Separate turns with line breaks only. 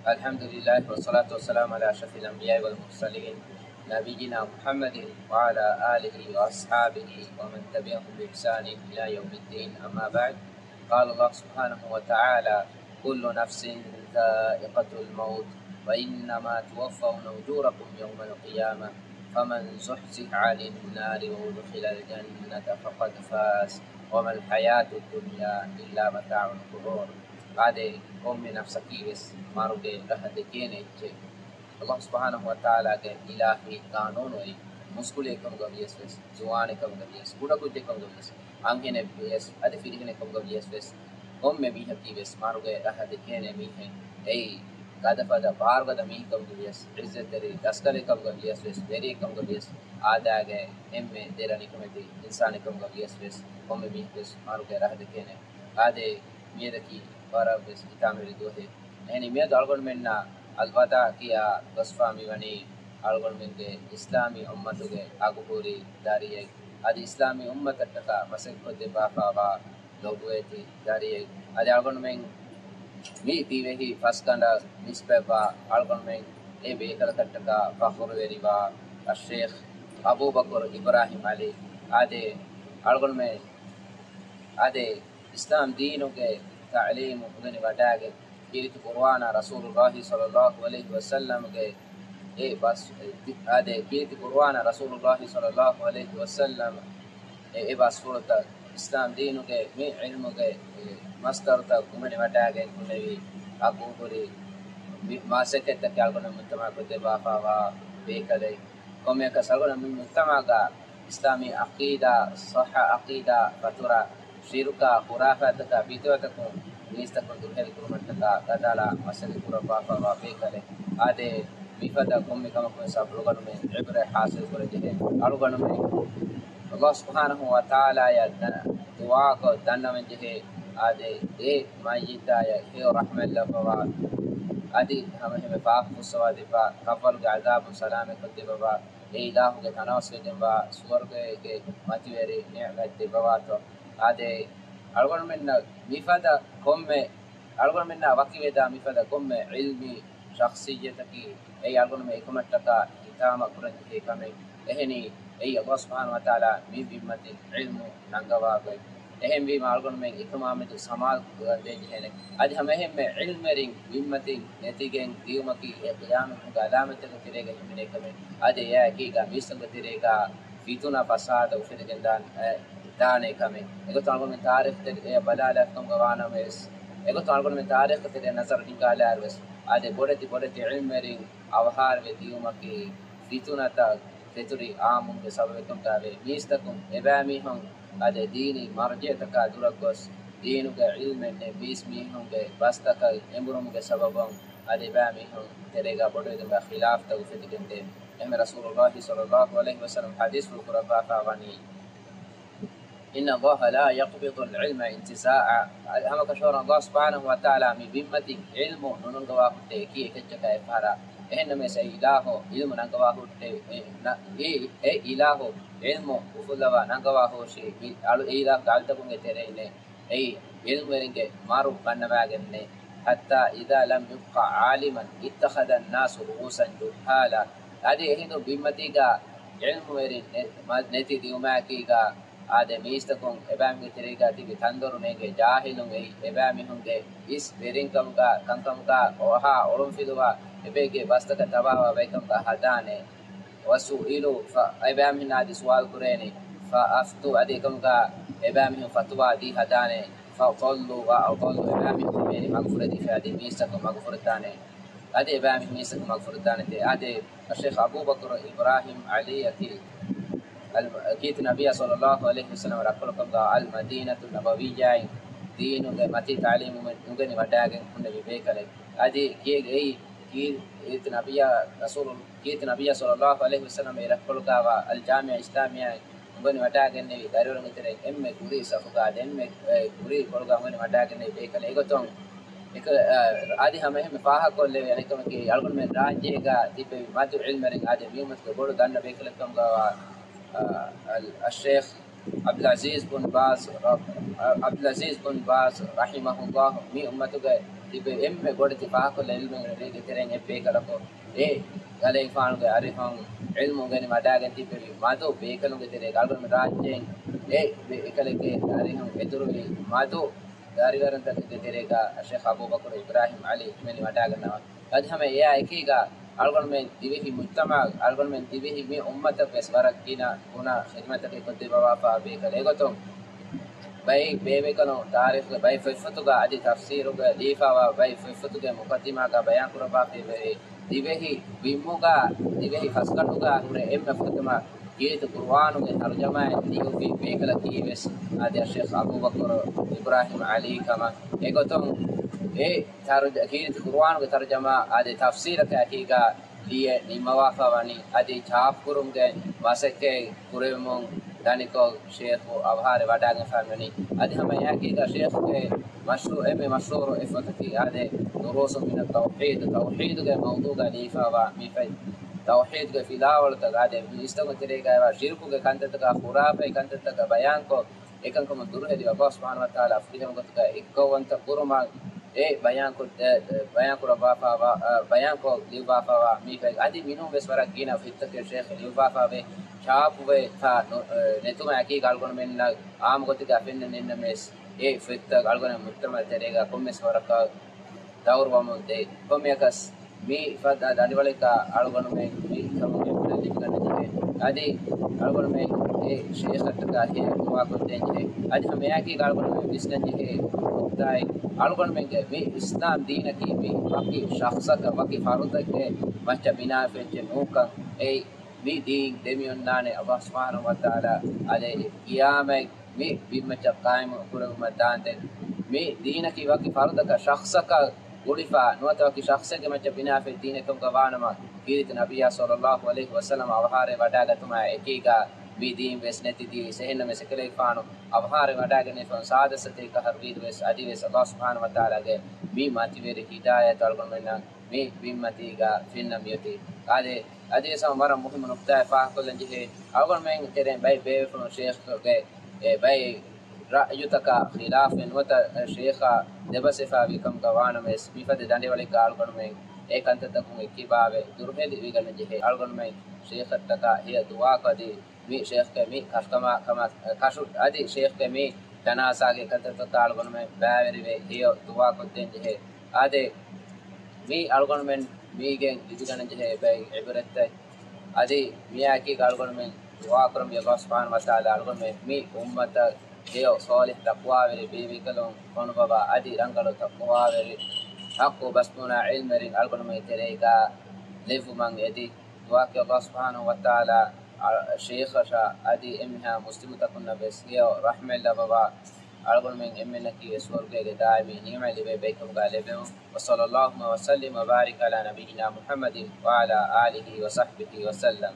الحمد لله والصلاة والسلام على أشرف الأنبياء والمرسلين نبينا محمد وعلى آله وأصحابه ومن تبعهم بإحسان إلى يوم الدين. أما بعد، قال الله سبحانه وتعالى: كل نفس ذائقة الموت وإنما توفون أجوركم يوم القيامة فمن زحزح عن النار وأدخل الجنة فقد فاز وما الحياة الدنيا إلا متاع الغرور. ade omme nafsaki wes maruge rahade kene icche Allah subhanahu wa ta'ala ge ilahi qanun oi muskule kam go yes wes zuwane kam go yes kuda kujje kam go yes angene yes ade firihene kam go yes wes omme mi hati wes maruge rahade kene mi he ei gadafada bargada mi kam go yes izzat deri daskale kam go yes wes deri kam go yes adage emme derani kometi insani kam go yes wes omme mi wes maruge rahade kene ade miyedaki barabbes itameli dohe eni me dalgon menna alwada kiya gosfami wani algon menge islami ummatuge agupuri dariyai adi islami ummataka masek kodde bafawa lobueti dariyai adi algon men mi tivehi faskanda nispeva algon men e bekala kattaka fakhur veriwa al-sheikh Abu Bakr Ibrahim Ali ade algon men ade islam deenuge تعليم وغني بداعة كيرت قرآن رسول الله صلى الله عليه وسلم کے بس هذا كيرت قرآن رسول الله صلى الله عليه وسلم بس فرط إسلام دينه کے میں علم کے مستر تک غني بداعة كنوي أبو بري ما سكت تكالبنا مجتمع كتبا فوا بيكلي كم يكسرنا من مجتمع کا إسلامي عقيدة صح عقيدة فترة شركة خرافات كبيرة نيستكون دخل كرمتك كذا مسألة خرافة وابيكله هذا بيفدا كم كم كم سافروا من عبرة حاصل كرجه أروغن من الله سبحانه وتعالى يا دعاء كدنا من جه هذا ما يدا يا رحمة الله فوا هذه هم فاق فسواد فا كفر عذاب سلام كده بابا إله كتناس كده سورة كده ماتيري نعمة بابا ade algon menna mifada komme algon menna wakiveda mifada komme ilmi shakhsiyataki ei algon me ikumattaka itama kurante kame eheni ei Allah subhanahu wa taala mi bimmati ilmu nangawa goy ehem bi algon me ikumamatu samal deji hele adi hamehem me ilmerin bimmati netigen diumaki e qiyamah ga alamataka tirega himene kame ade ya ki ga misanga tirega fituna fasada ufedegendan دانه كمي اگو تانگون من تاریخ تے بلالا کم گوانا ویس اگو تانگون من تاریخ تے نظر نگالا ویس ادے بودتی علم مرین اوہار وی دیومکی فیتونا تا فیتری عامون کے سبب کم تاوی میستکم ابامی ہم ادے دینی مرجع تک دورگوس دینو کے علم نے بیس می ہم کے باستا کا امبرم کے سببم ادے ابامی ہم تیرےگا بودے کے خلاف تو فیتگندے ایم رسول اللہ صلی اللہ علیہ وسلم حدیث القرآن فاوانی إن الله لا يقبض العلم انتزاعا هم كشور الله سبحانه وتعالى من بمتي علم ننقوا كتكي كجكا إفارا إنما سإله علم ننقوا كتكي إله علم وفلوا ننقوا شيء إله قالتكم يترين أي علم ورنك معروف كنباغن حتى إذا لم يبقى عالما اتخذ الناس رؤوسا جهالا هذه هنا بمتي علم ورن نتي ديوماكي ade miistakon ebami teriga tibi tandoru nege jahilun ei ebami hunge is berinkam ga kankam ga oha olum fiduwa ebege bastaka tabawa bekam ga hadane wasu ilu fa ebami nadi sual kureni fa aftu ade kam ga ebami fatwa di hadane fa qallu wa aqallu ebami meni magfurati fa ade miistakon magfuratane ade ebami miistakon magfuratane te ade Sheikh Abu Bakr Ibrahim Ali Akil كيت النبي صلى الله عليه وسلم ركلكم المدينة النبوية دين ومتي تعليم ممكن يبدأ النبي بيكله هذه كيت النبي صلى الله عليه وسلم ركلكم الجامعة الإسلامية ممكن يبدأ النبي دارون مثل إم كوري سافوكا إم كوري كلكم ممكن يبدأ النبي بيكله إيكوتون एक आदि हमें फाहा को ले यानी कि अलगुन में राज्य का तिपे मातु इल्म रे आदि मियमत को बड़ दंड बेकल कम का الشيخ Abdulaziz bin Baz rahimahullah mi ummatuge tibe emme godati paakol ilmu rege tereng epe kalako e galay faanuge arifan ilmu gani madagen tibe mado bekaluge tere galgon rajyen e ekaleke arifan edurumi mado darigaran tak terega Sheikh Abu Bakr Ibrahim Ali meni madagen nawa ad hame ya ekiga algon men divihi mujtama algon men divihi mi ummata peswarak kina una khidmatake kodde baba pa bekale gotom bay bebe kano tarikh bay fifatuga adi tafsiruga lifawa bay fifatuga muqaddima ka bayan kuraba be divehi bimuga divehi faskanuga hure emma fatama kiitu qur'anu ge tarjama diu bi bekala kiwes adi Sheikh Abu Bakr Ibrahim Ali kama egotom e tarjama kiitu qur'anu ge tarjama adi tafsir ka kiga liye ni mawafa wani adi chap kurumge wasake kuremon daniko sheikh avhare wadagen famani adi hama yaki ga sheikh ke mashhur ifatati ade durus min at-tauhid ge mawdu ga lifa wa mifai tauhid ge filawal ta ade istago terega wa shirku ge kantata ka khurafa kantata ka bayan ko ekan ko durhedi Allah subhanahu wa taala afiham gotka ikkawanta kuruma e bayan ko rafa wa bayan ko liwa wa mifai adi minu beswara gina fitta ke sheikh liwa wa ve chapuwe tha netuma aki galgon menna aam gotika fenne nenna mes e fitta galgon muttama terega kommes waraka dawrwamu de komyakas mi fada dadiwalika algon men mi kamu dikane adi algon men e sheikh atta he wa ko denje adi hame aki galgon men bisnje he tai algon men ke mi islam deen ki mi waki shakhsa ka waki farud ke macha bina fenje nuka e mi deen demion nane Allah subhanahu wa taala ale qiyamah mi bimcha qaim kuruma madante mi deen ki waki farud ka shakhsa ka ulifa nuata ki shakhsa ke macha bina fe deen kam gawanama kirit nabiyya sallallahu alaihi wasallam avhare wadaga tuma ekiga mi deen besneti di sehenna me sekele faanu avhare wadaga ne fon sadasate ka harvid wes adi wes Allah subhanahu wa taala ge mi mativere hidayat algon menna mi bimmatiga finnam yati ade adi sam mara muhim nukta fa kolen je algon men tere bay be fon sheikh ge bay ra'yutaka khilafin wata sheikha debasifa bikam gawana mes mifade dande wale gal kon men ekantata kun ekibave durhedi wigal je algon men sheikha taka hiya duwa kadi mi sheikh ke mi kastama kama kasu adi sheikh ke mi tanasa ge kantata algon men baveri ve hiya duwa ko den je ade mi algon men mi gen didigan je bay ibarat adi miyaki algon men duwa krum ya Allah subhanahu wa taala algon men mi ummata Deo solih taqwa veri bibi kalon kono baba adi rangalo taqwa veri hakku basmuna ilmerin algon me terega levu mang edi duake Allah subhanahu wa taala sheikh sha adi emha muslimu takunna besgeo rahmella baba algon men emena ki swarge ge daimi ni'ma libe bekum galebe wa sallallahu wa sallim wa barik ala nabiyyina Muhammadin wa ala alihi wa sahbihi wa sallam